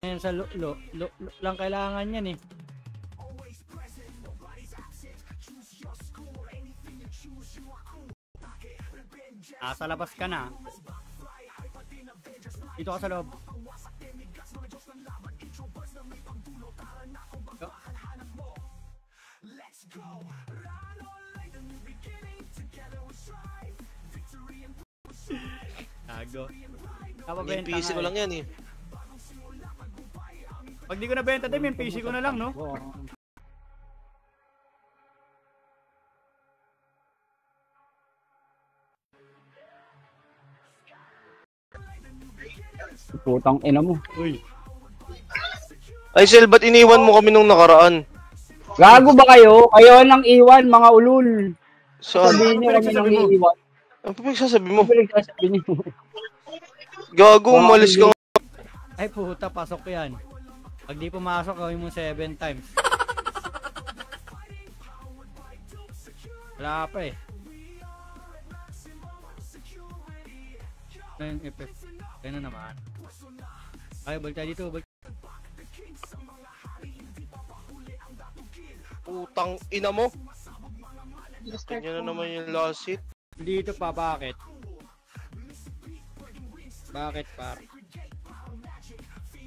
Ngayon sa lang kailangan yan eh. Sa labas ka na. Dito ka sa loob. Tago. Yung PC ko lang yan eh. Pag di ko nabenta din, yung PC ko na lang, no? Putang ina mo. Uy. Ay, Sel, ba't iniwan mo kami nung nakaraan? Gago ba kayo? Kayo nang iwan, mga ulul. Saan? Sabihin nyo kami nang iiwan. Ano pa pinagsasabi mo? Ano pinagsasabi niyo? Gago, umalis ka. Ay puta, pasok yan. Pag di pumasok, gawin mo 7 times. Wala pa eh. Ano yung effect? Kaya na naman. Ay, balik tayo dito. Putang ina mo. Ganyan na naman yung last hit. Dito pa, bakit? Bakit par?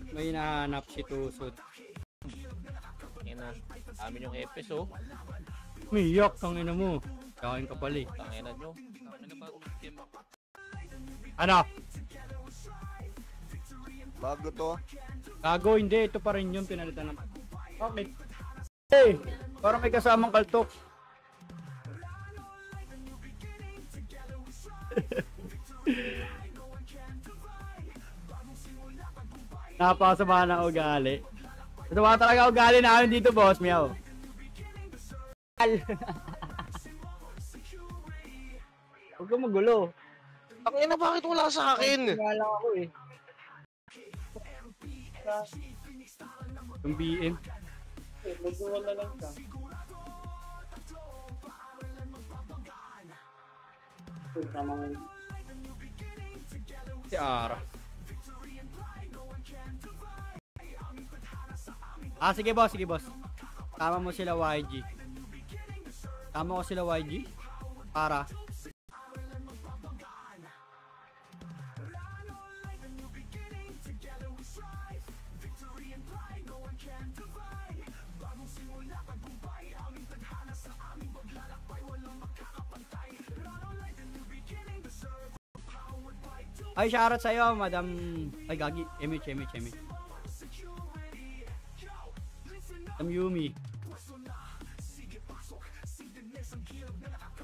May hinahanap si Tusod. Yan na. Amin yung epis oh. Miyak, tangina mo. Kain ka pala eh. Tanginan nyo. Tanginan ba? Ano? Bago to. Gago, hindi. Ito pa rin yung pinalitan naman. Okay. Hey! Parang may kasamang kaltok. Napakasama ng ugali. Masama talaga ugali namin dito, boss. Meow. Huwag ka magulo. Tangina, bakit wala sa akin? Wala ako eh. Yung BM. Magwala lang ka. Si Ara. Sige boss, sige boss. Tama mo sila YG. Tama ko sila YG. Para. Ay, shoutout sa'yo, madam. Ay, gagi. MH. Madam Yumi.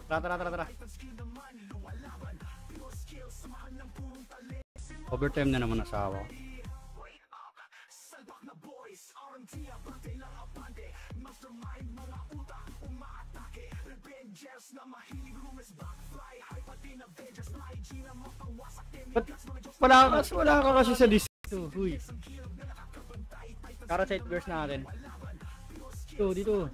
Tara. Overtime na naman asawa. Wala ka kasi sa dito. Huy. Karasite verse natin. Dito.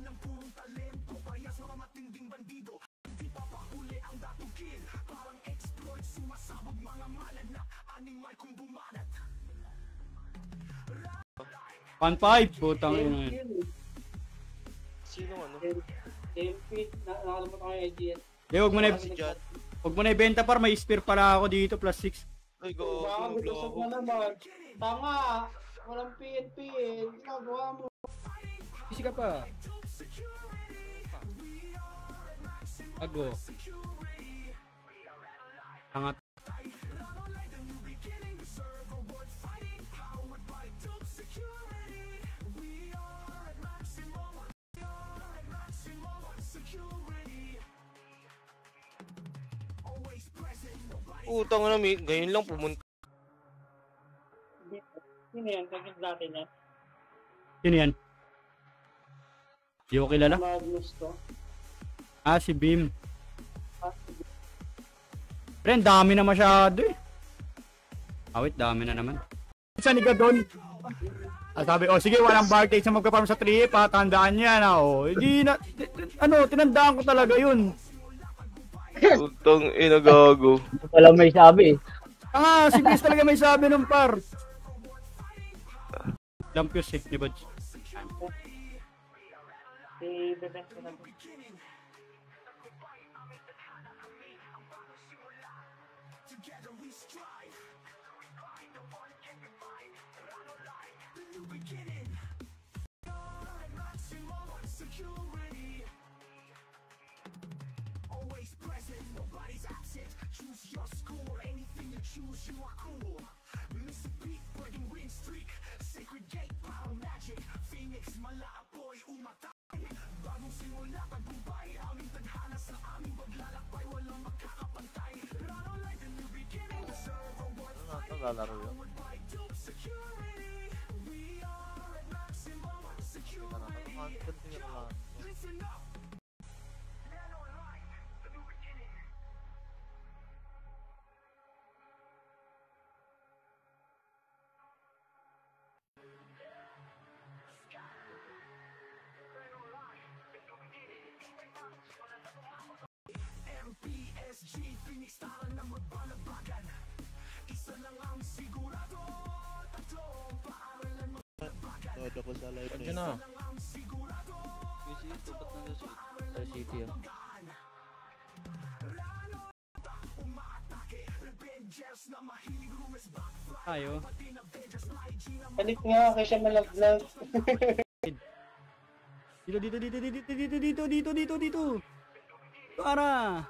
Pan 5, putang ina. Sino ano? MP, nakalimutan ko yung idea. Huwag mo na ibenta par, may spear pala ako dito plus 6. Ay, go. Gusto mo naman. Tanga, walang PNP eh. Ginagawa mo. Isi ka pa. Ago. Angat. Utang na, ngayon lang pumunta. Sino yan? Kagit natin yan? Sino yan? Di ko kilala? Magnus to. Si Beam. Pero ang dami na masyado eh. Wait, dami na naman. Isa ni Gadon. Sabi, sige, walang barcade sa magkaparm sa 3 pa, tandaan niya na, hindi na, tinandaan ko talaga yun. Utang ina, gago. Wala may sabi eh. Si Chris talaga may sabi nung par. Lampios eh, ni Buds. I-bebent ko na. Ano naglalaro yun? Todo ko sa live Diyan na na. Star City ah. Tayo. Palit nga, kaysa malaglag. Dito. Para.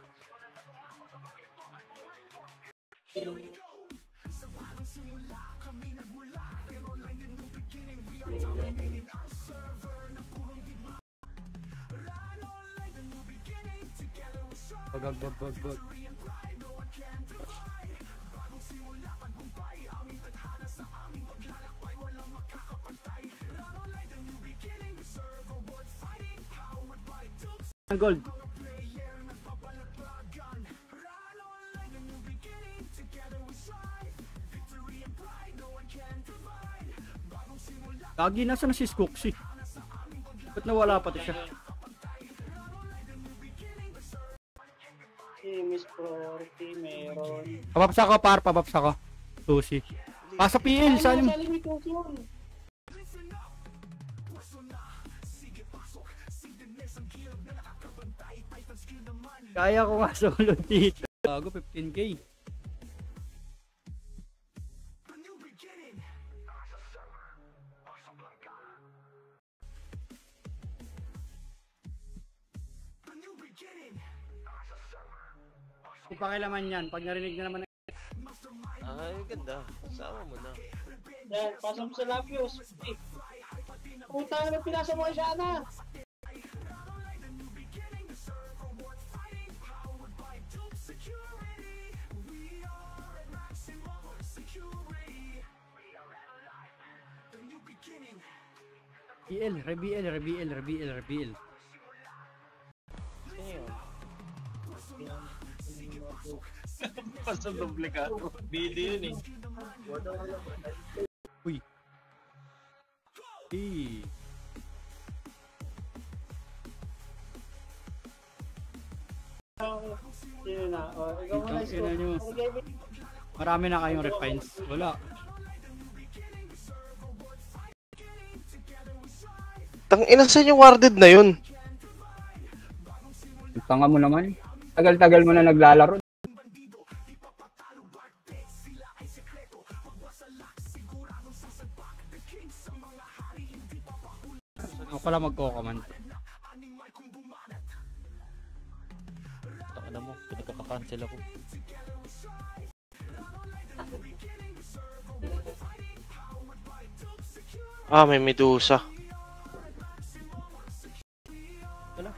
Bag. Gold. Lagi nasa na si Skoxy. Ba't nawala pati siya? Si Miss Priority, meron. Pababsa ko par, pababsa ko. Susi. Pasa PL, saan yung... Sa limitos yun. Kaya ko nga solo dito. Bago 15k. Kung pakilaman yan, pag narinig na naman Ay, ganda. Sama mo na. Yan, pasok mo sa Lapios. Puta na, pinasa mo kay Shana. Reveal. Sino yun? Pasang duplikado. Video yun eh. Uy. Sino na? O, ikaw mo na Ina nyo. scoop. Marami na kayong refines. Wala. Tang ina sa yung warded na yun. Tanga mo naman. Tagal-tagal mo na naglalaro. Ako pala magko-command. Taka na mo, pinagkaka-cancel ako. Ah, may Medusa. Wala.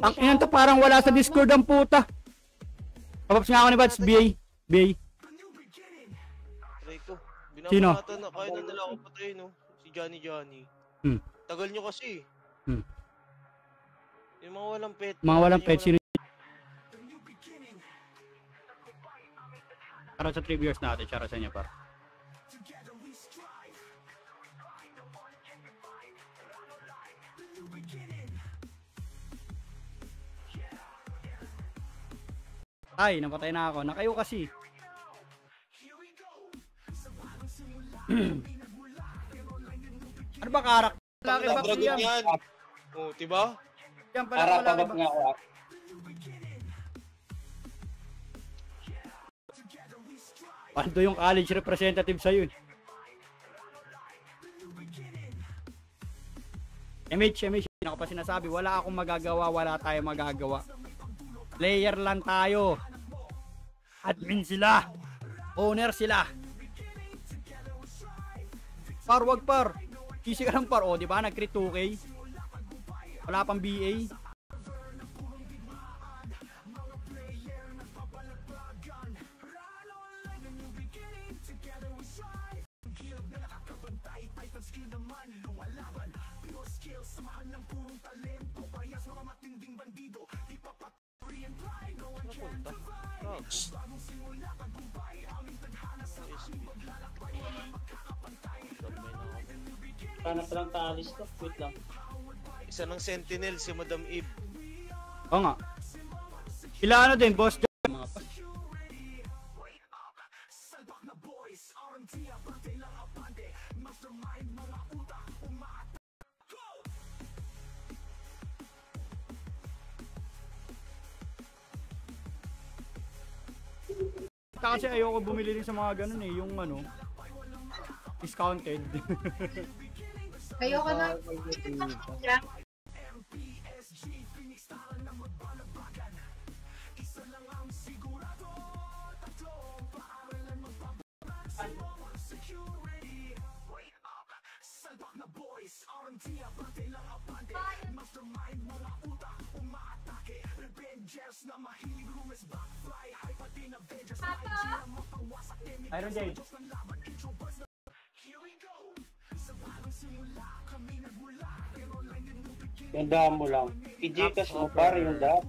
Ang inan to parang wala sa Discord ang puta. Papaps nga ako ni Bats, BA. Try ko. Sino? Binabata na. Kaya na nila ako patay, no? Si Johnny. Hmm. Tagal nyo kasi. Hmm. Yung mga walang pet. Mga walang pet, sino? Para sa 3 viewers natin, shara sa inyo par. Ay, napatay na ako. Nakayo kasi. Ano ba karak? Laki ba Dragon yan? yan. Oh, diba? Yan pala Para malaki pabab ba? nga ako. Pando yung college representative sa'yo. MH, ako pa sinasabi, wala akong magagawa, wala tayong magagawa. Player lang tayo. Admin sila. Owner sila. Par, wag par. Easy ka lang par. O, di ba? Nag-crit 2K. Wala pang BA. Hanap lang taalis to. Wait lang. Isa ng Sentinel, si Madam Eve. Oo nga. Sila ano din, boss Jack. Mga pas. Kasi ayoko bumili din sa mga ganun eh, yung ano, discounted. Ayoko na. Yeah. Iron Jade. Gandaan mo lang. I-Gcash mo para yung dap.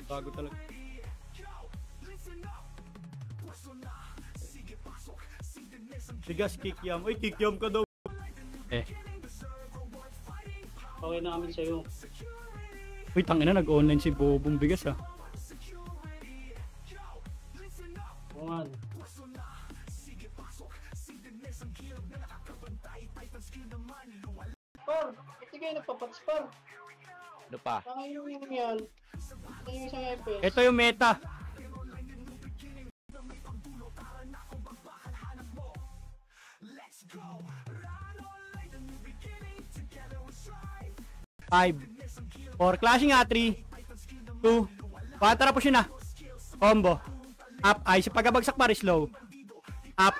Bago talaga. Bigas kikiam. Uy, kikiam ka daw. Okay na kami sa'yo. Uy, tangina, nag-online si Bobong bigas ah. Bungan. Par, hindi kayo nagpapatspar. Ano pa? Yung yan. Yung isang FPS. Ito yung meta. Five. Or clashing nga 3, 2, 1. Tara po siya na. Combo. Up, ice. Pagkabagsak par, slow. Up.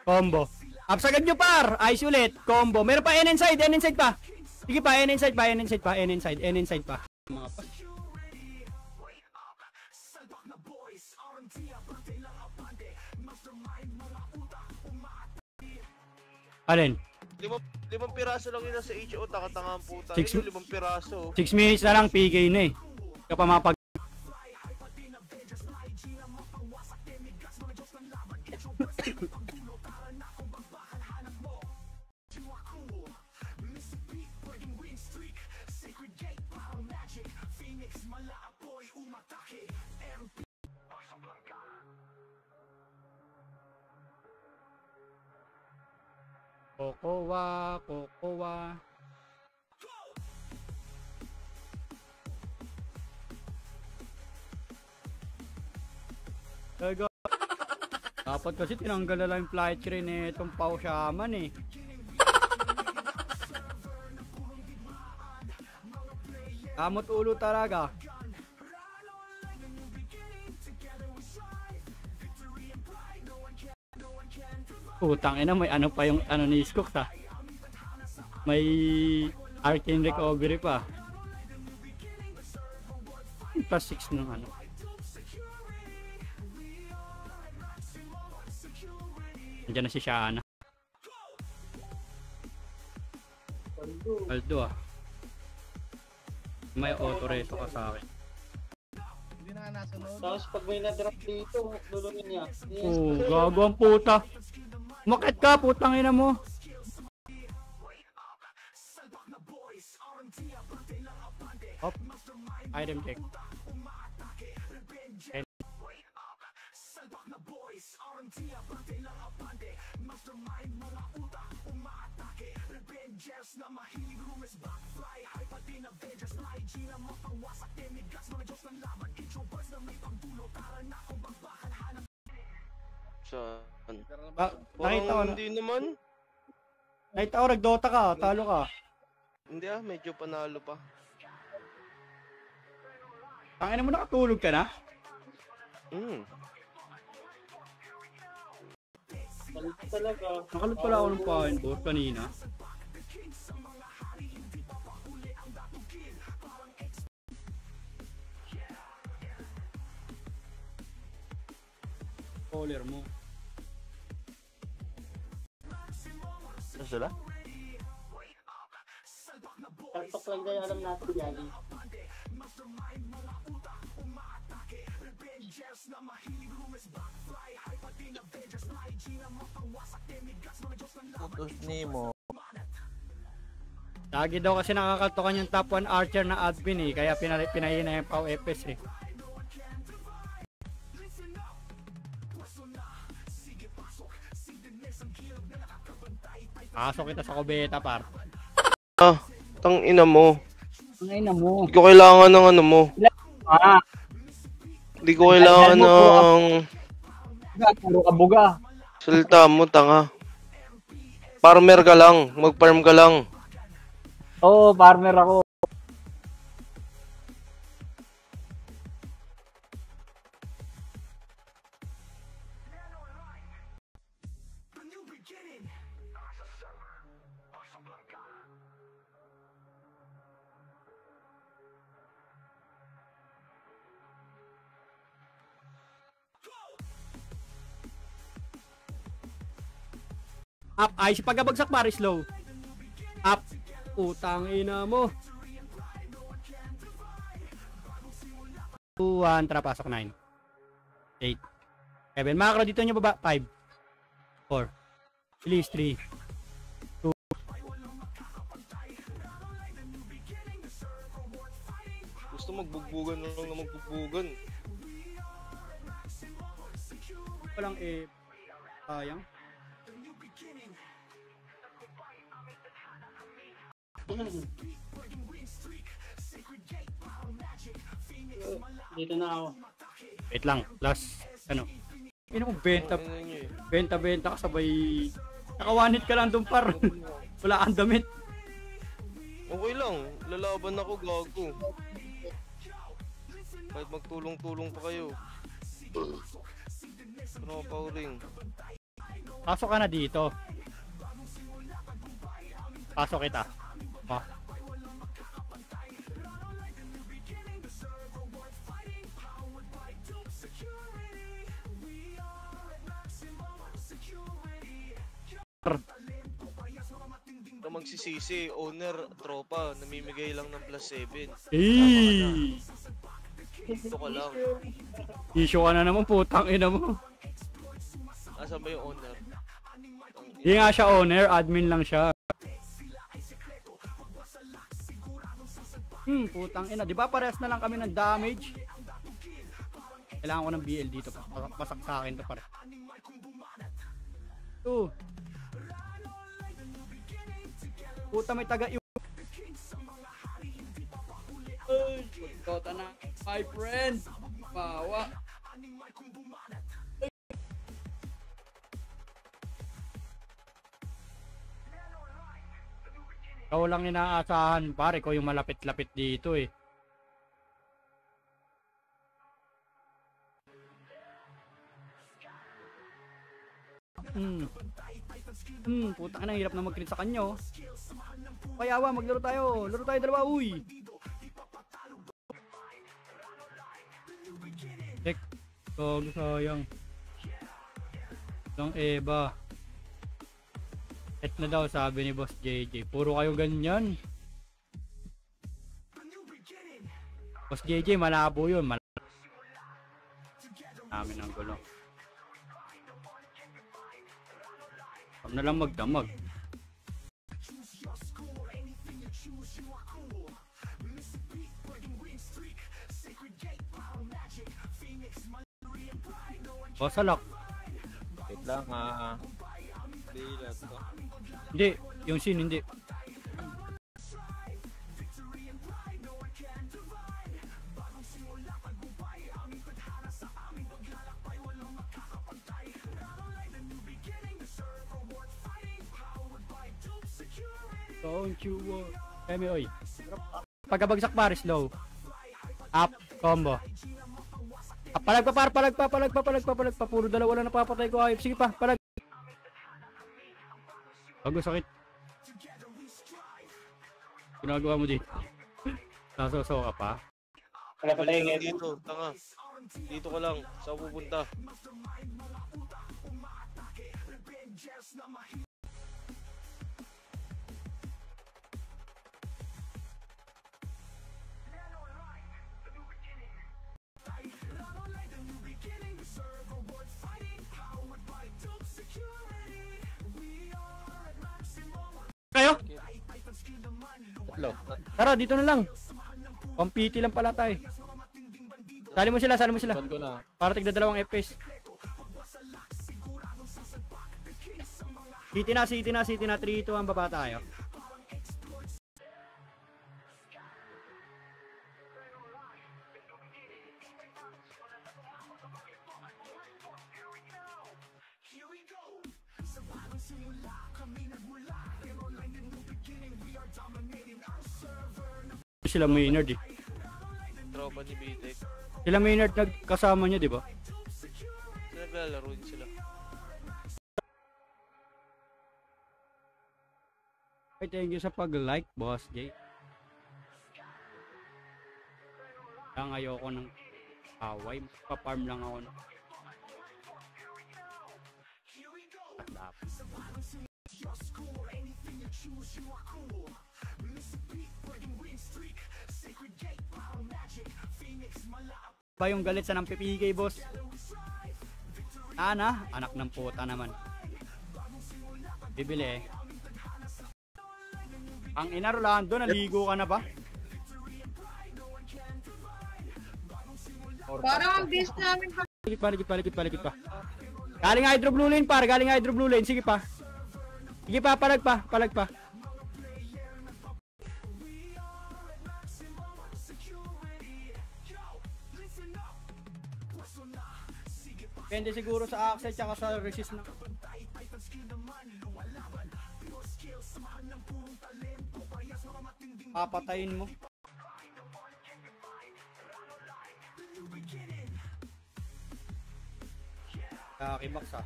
Combo. Up sagad nyo par. Ice ulit. Combo. Meron pa N inside pa. Sige pa, N inside pa. N inside pa. Mga pas. Alin? Limang piraso lang yun sa HO, takatanga ang puta. Six- Yun, 5 piraso. 6 minutes na lang, PK na eh. Ka pa mapag... Kokowa. Talaga. Dapat kasi tinanggal na lang yung flight screen eh, itong Pau Shaman eh. Kamot ulo talaga. Putang ina, may ano pa yung ano ni Skook ta. May arcane recovery pa. Plus 6 ng ano. Nandiyan na si Shana. Aldo ah. May auto reto ka sa akin. Tapos pag may na-drop dito, lulungin niya. Oh, gago ang puta. Umakit ka, putang ina mo. Hop. Item check. And Saan? nakita ko Parang na. hindi naman. Nakita ko nag-Dota ka, talo ka. Hindi medyo panalo pa. Tangina mo, nakatulog ka na? Balik talaga. Nakalot pala ako ng pain board kanina. Caller mo. Ano sila? Taktok lang kayo alam natin yan. Putos Nemo. Lagi daw kasi nakakaltokan yung top 1 archer na admin eh. Kaya pinahina yung Pau FS eh. Pasok kita sa kubeta par. Tang ina mo. Ang ina mo. Hindi ko kailangan ng ano mo. Hindi ko kailangan ng Puro ka buga. salita mo, tanga. Farmer ka lang. Mag-farm ka lang. Oo, farmer ako. Up, ay si pagkabagsak pare slow. Up. Utang ina mo. 2, 1, tara pasok 9. 8. 7. Makakro dito nyo baba. 5. 4. Release 3. Gusto magbugbugan na lang na magbugbugan. Walang sayang. Dito na ako. Wait lang. Last. Ano? Ino mo benta. Ano nyo eh. Benta ka sabay. Nakawanit ka lang doon par. Wala kang damit. Okay lang. Lalaban ako, gago. Kahit magtulong-tulong pa kayo. Ano pa ring? Pasok ka na dito. Pasok kita. Oh. Ito magsisisi, owner, tropa, namimigay lang ng +7. Eh! Ito ka lang. Issue ka na naman, putang ina mo. Asan ba yung owner? Hindi nga siya owner, admin lang siya. Putang ina. Di ba parehas na lang kami ng damage? Kailangan ko ng BL dito. Pasak sa akin to pare. 2. Puta may taga yung... Ay, pagkota na. My friend. Bawa. Ikaw lang inaasahan pare ko yung malapit-lapit dito eh. Putang ina, hirap na mag-crit sa kanya oh. Payawa, maglaro tayo. Laro tayo dalawa, uy. Tek. Tog, sayang. Lang Eva. Et na daw sabi ni Boss JJ. Puro kayo ganyan. Boss JJ, malabo yun. Namin ang gulo. Huwag na lang magdamag. O, salak. Wait lang ha. Hindi, yung scene, hindi. Don't you worry. Kemi, oy. Pagkabagsak pares, low. Up, combo. Palag pa. Puro dalawa lang napapatay ko. Ayop. Sige pa, palag. Bago, sakit. Ginagawa mo dito. Nasoso ka pa. Wala pa Balik tayong lang edit. dito, tanga. Dito ko lang. Saan pupunta? Kayo? Tatlo. Tara, dito na lang. Pampiti lang pala tayo. Sali mo sila. Saan ko na? Para tigda 2 FPS. City na. 3, 2, 1, baba tayo. Sila Maynard eh. Tropa ni Bitek. Sila Maynard nagkasama niya, di ba? Naglalaro din sila. Ay, thank you sa pag-like, Boss Jay. Lang ayoko ng away. Pa-farm lang ako. Ba yung galit sa nang PPK, boss? Ana, anak ng puta naman. Bibili eh. Ang ina, Rolando, naligo ka na ba? Parang ang base namin pa. Ligit pa. Galing Hydro Blue Lane, par. Sige pa. Palag pa. Depende siguro sa axle tsaka sa resist na. Papatayin mo. Kakibox ah.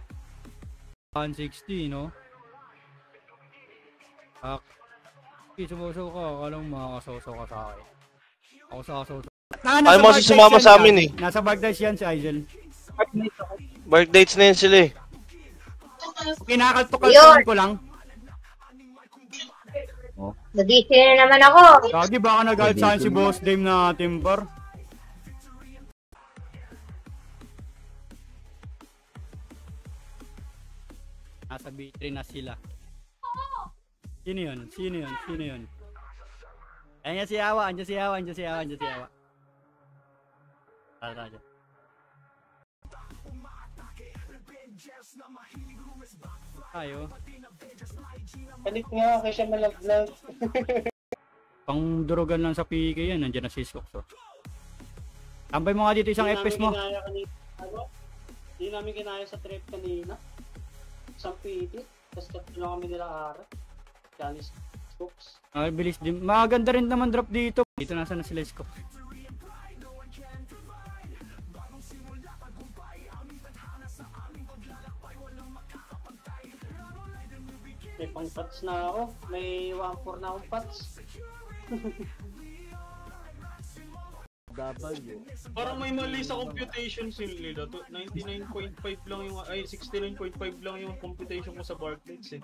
160, no? Sumuso ka. Akala mo makakasoso ka sa akin. Ako sasoso. Ay mo kasi sumama sa amin eh. Nasa Baghdad yan si Aizel. Birthdates na yun sila eh. Kinakalto-kaltuhan ko lang. Nadisi na naman ako. Gagi, baka nagalit sa akin si Boss Dame na Timber. Nasa B3 na sila. Sino yun? Ayan si Awa, andyan si Awa. Tara. Tayo. Palit nga, kaya siya malaglag. Pang durugan lang sa PK yan, nandiyan na si Skox. Oh. Tambay mo nga dito isang FPS mo. Hindi namin kinaya sa trip kanina. Isang pitit. Tapos tatlo lang kami nila ara. Janice Cooks. Ay, bilis din. Maganda rin naman drop dito. Dito nasa na sila Skox. May pang pats na ako. May 1-4 na akong pats. Parang may mali sa computation nila. 99.5 lang yung, ay 69.5 lang yung computation ko sa Barclays eh.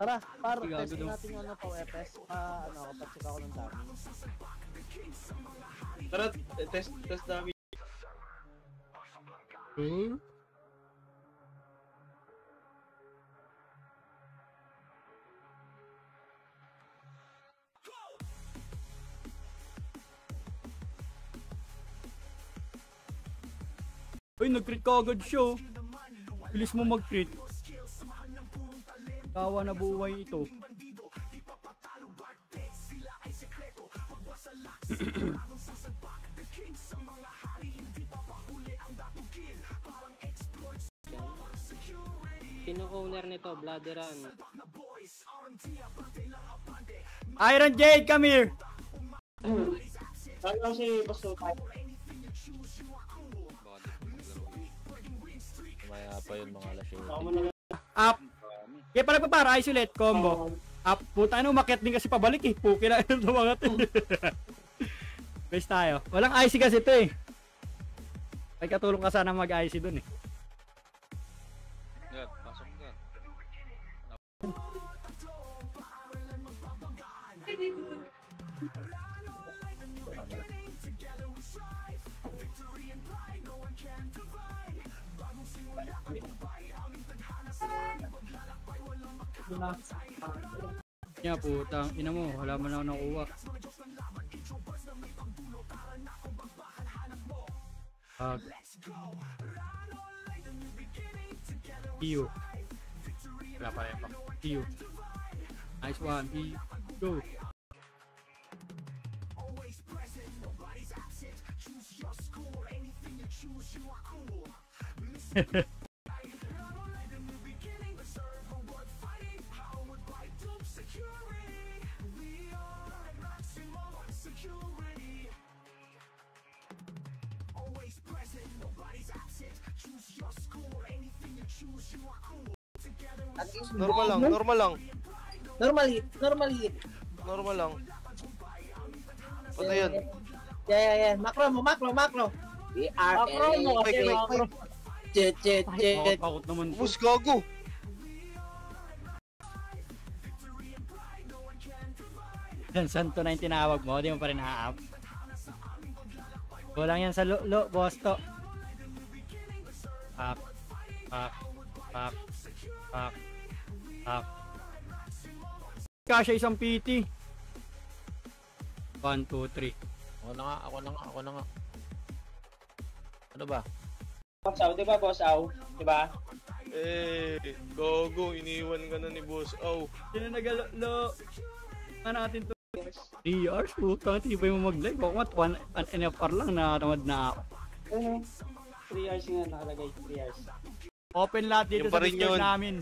Tara, para testing natin yung ano pa FPS. Patsik ako ng dami. Tara, test dami. Uy, nag-crit ka agad siya. Bilis mo mag-crit. Kawa na buhay ito. Sino owner nito? Blooderan. Iron Jade, come here! Saan lang si Boss Lutay? Maya pa yun mga alas yun. Ako mo na Up! Kaya pala pa para isolate combo. Up, puta ano, umakyat din kasi pabalik eh. Puki na ito mga to. Best tayo. Walang IC kasi ito eh. Ay katulong ka sana mag-IC dun eh. Yan, pasok ka. Kaya putang ina mo, wala man ako nakuha. Iyo. Wala pa rin pa. Iyo. Nice one. Go. Normal lang, normal lang. Normal hit, normal hit. Normal lang. Ano yun? Yeah. Macro mo, macro. Macro mo kasi macro. Jet. Pakot naman to. Bus, gago. Yan, santo na yung tinawag mo, di mo pa rin na-up. Kulang yan sa boss to. Pak. Kasya isang PT. 1, 2, 3. Ako na nga. Ano ba? Boss Aw, di ba Boss Aw? Di ba? Gago, iniwan ka na ni Boss Aw. Sino nagalo? Ano natin to? 3 hours, putang tibay mo mag-live. Ako mat, 1 NFR lang na tamad na ako. 3 hours nga nakalagay, 3 hours. Open lahat dito Yung pa sa rin Discord yun. namin.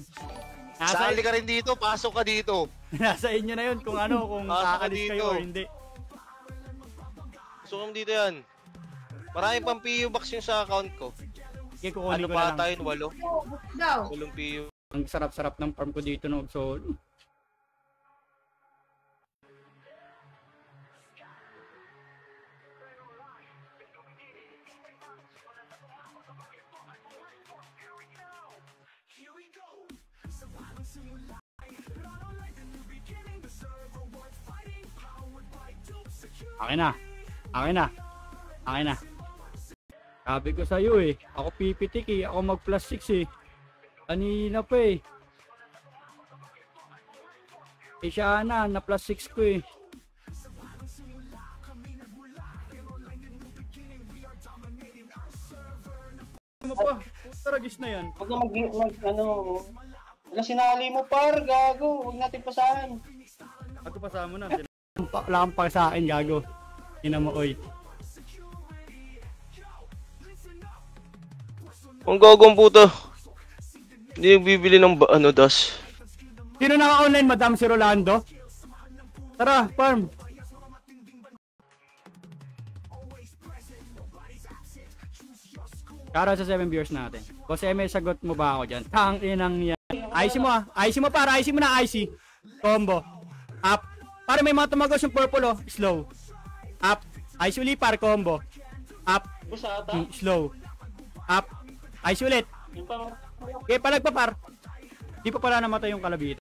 Sali ka rin dito, pasok ka dito. Nasa inyo na yun kung ano, kung Pasok ka kakalis kayo dito. or hindi. Pasok dito yan. Marami pang PU box yung sa account ko. Sige, kukunin Ano ko na pa lang. tayo? 8? Daw. 8 PU. Ang sarap-sarap ng farm ko dito no, so Akin na. Sabi ko sa'yo eh. Ako pipitik eh. Ako mag plus 6 eh. Kanina pa eh. Siya na plus 6 ko eh. Ano pa? Taragis na yan. Huwag na ano. Wala sinali mo par, gago. Huwag natin pasahan. Ako pa mo na. Wala kang pa sa akin, gago. Ina mo, oy. Ang gagong puta. Hindi bibili ng das. Sino naka-online, Madam si Rolando? Tara, farm. Kara sa 7 viewers natin. Boss may sagot mo ba ako dyan? Tang inang yan. IC mo ah. IC mo para. IC mo na IC. Combo. Up. Para may mga tumagos yung purple oh. Slow. Up. IC ulit para combo. Up. Busata. Slow. Up. IC ulit. Yung pa Okay, palag pa par. Di pa pala namatay yung kalabit.